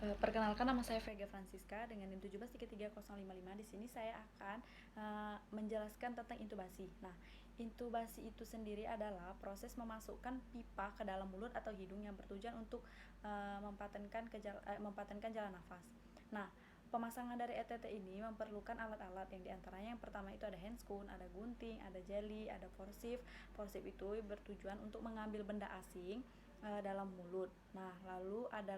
Perkenalkan, nama saya Vega Francisca dengan NIM 17333055. Di sini saya akan menjelaskan tentang intubasi. Nah, intubasi itu sendiri adalah proses memasukkan pipa ke dalam mulut atau hidung yang bertujuan untuk mempatenkan jalan nafas. Nah, pemasangan dari ETT ini memerlukan alat-alat yang diantaranya yang pertama itu ada handscoon, ada gunting, ada jeli, ada forceps. Forceps itu bertujuan untuk mengambil benda asing dalam mulut. Nah, lalu ada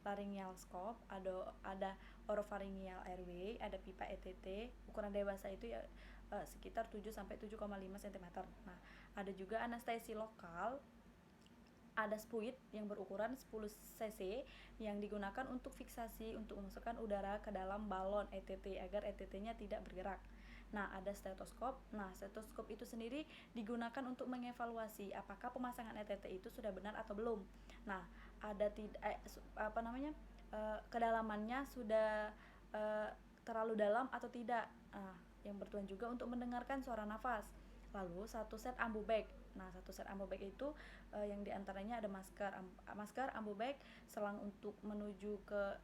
laryngeal scope, ada oropharyngeal airway, ada pipa ETT. Ukuran dewasa itu ya sekitar 7 sampai 7,5 cm. Nah, ada juga anestesi lokal, ada spuit yang berukuran 10 cc yang digunakan untuk fiksasi untuk memasukkan udara ke dalam balon ETT agar ETT-nya tidak bergerak. Nah, ada stetoskop. Nah, stetoskop itu sendiri digunakan untuk mengevaluasi apakah pemasangan ETT itu sudah benar atau belum. Nah, ada kedalamannya sudah terlalu dalam atau tidak. Nah, yang bertujuan juga untuk mendengarkan suara nafas. Lalu satu set ambu bag. Nah, satu set ambu bag itu yang diantaranya ada masker, ambu bag, selang untuk menuju ke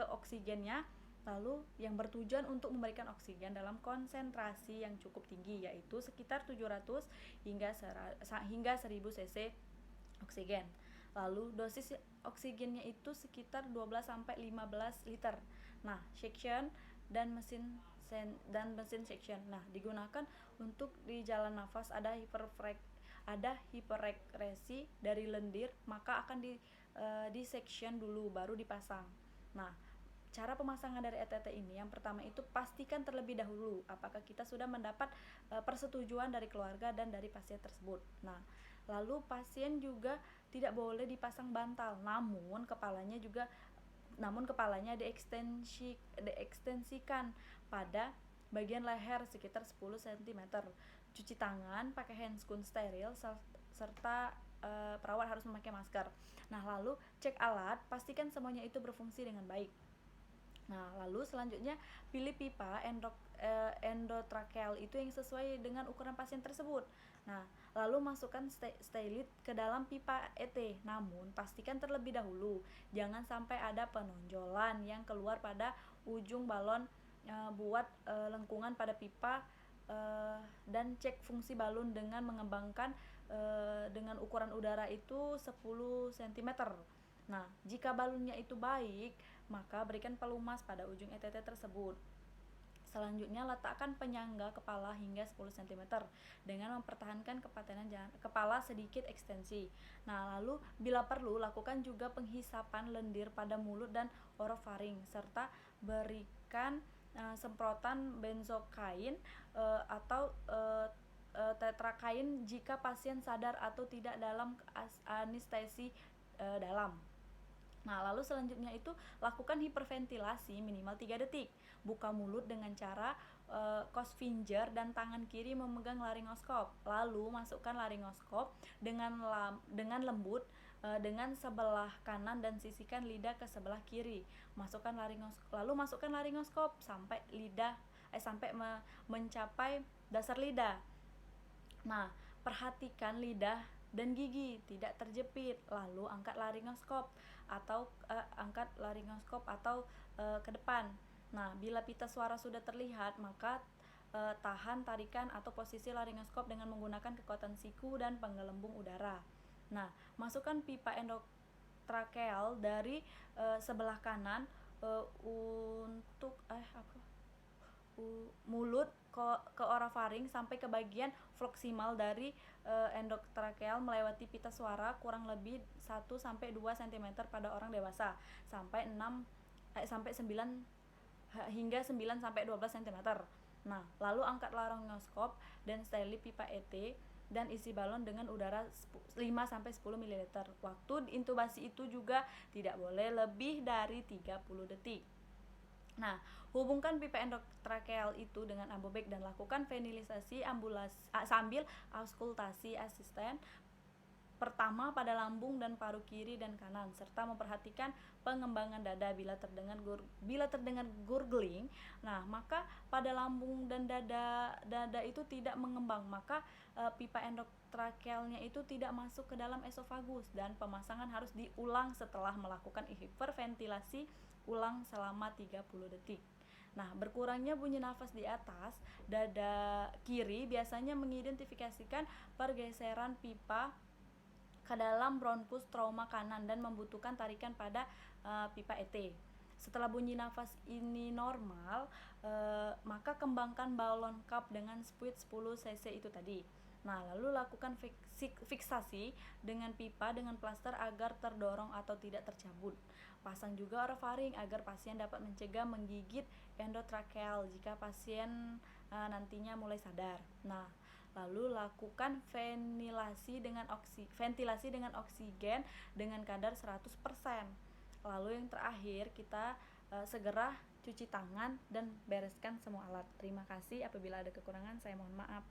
oksigennya, lalu yang bertujuan untuk memberikan oksigen dalam konsentrasi yang cukup tinggi, yaitu sekitar 700 hingga 1000 cc oksigen. Lalu dosis oksigennya itu sekitar 12 sampai 15 liter. Nah, section dan mesin section. Nah, digunakan untuk di jalan nafas ada hiperekresi dari lendir, maka akan di section dulu baru dipasang. Nah, cara pemasangan dari ETT ini yang pertama itu pastikan terlebih dahulu apakah kita sudah mendapat persetujuan dari keluarga dan dari pasien tersebut. Nah, lalu pasien juga tidak boleh dipasang bantal, namun kepalanya diekstensikan pada bagian leher sekitar 10 cm. Cuci tangan pakai handscoon steril serta perawat harus memakai masker. Nah, lalu cek alat, pastikan semuanya itu berfungsi dengan baik. Nah, lalu selanjutnya pilih pipa endotrakeal itu yang sesuai dengan ukuran pasien tersebut. Nah, lalu masukkan stylet ke dalam pipa ET. Namun, pastikan terlebih dahulu jangan sampai ada penonjolan yang keluar pada ujung balon. Buat lengkungan pada pipa dan cek fungsi balon dengan mengembangkan dengan ukuran udara itu 10 cm. Nah, jika balonnya itu baik, maka berikan pelumas pada ujung ETT tersebut. Selanjutnya, letakkan penyangga kepala hingga 10 cm dengan mempertahankan kepatenan kepala sedikit ekstensi. Nah, lalu bila perlu lakukan juga penghisapan lendir pada mulut dan orofaring serta berikan semprotan benzokain atau tetrakain jika pasien sadar atau tidak dalam anestesi dalam. Nah, lalu selanjutnya itu lakukan hiperventilasi minimal 3 detik. Buka mulut dengan cara close finger dan tangan kiri memegang laringoskop. Lalu masukkan laringoskop dengan lembut dengan sebelah kanan dan sisihkan lidah ke sebelah kiri. Lalu masukkan laringoskop sampai mencapai dasar lidah. Nah, perhatikan lidah dan gigi tidak terjepit. Lalu angkat laringoskop atau ke depan. Nah, bila pita suara sudah terlihat, maka tahan tarikan atau posisi laringoskop dengan menggunakan kekuatan siku dan penggelembung udara. Nah, masukkan pipa endotrakeal dari sebelah kanan untuk mulut ke orofaring sampai ke bagian proksimal dari endotrakeal melewati pita suara kurang lebih 1 sampai 2 cm pada orang dewasa sampai 9 hingga 9 sampai 12 cm. Nah, lalu angkat laringoskop dan stylet pipa ET dan isi balon dengan udara 5 sampai 10 ml. Waktu intubasi itu juga tidak boleh lebih dari 30 detik. Nah, hubungkan pipa endotrakeal itu dengan ambu bag dan lakukan ventilisasi sambil auskultasi asisten pertama pada lambung dan paru kiri dan kanan, serta memperhatikan pengembangan dada. Bila terdengar gurgling, nah maka pada lambung dan dada itu tidak mengembang, maka pipa endotrakealnya itu tidak masuk ke dalam esofagus, dan pemasangan harus diulang setelah melakukan hiperventilasi ulang selama 30 detik. Nah, berkurangnya bunyi nafas di atas dada kiri biasanya mengidentifikasikan pergeseran pipa ke dalam bronkus trauma kanan dan membutuhkan tarikan pada pipa ET. Setelah bunyi nafas ini normal, maka kembangkan balon cup dengan speed 10 cc itu tadi. Nah, lalu lakukan fiksasi dengan pipa dengan plaster agar terdorong atau tidak tercabut. Pasang juga orofaring agar pasien dapat mencegah menggigit endotrakeal jika pasien nantinya mulai sadar. Nah, lalu lakukan ventilasi dengan oksigen dengan kadar 100%. Lalu yang terakhir, kita segera cuci tangan dan bereskan semua alat. Terima kasih, apabila ada kekurangan saya mohon maaf.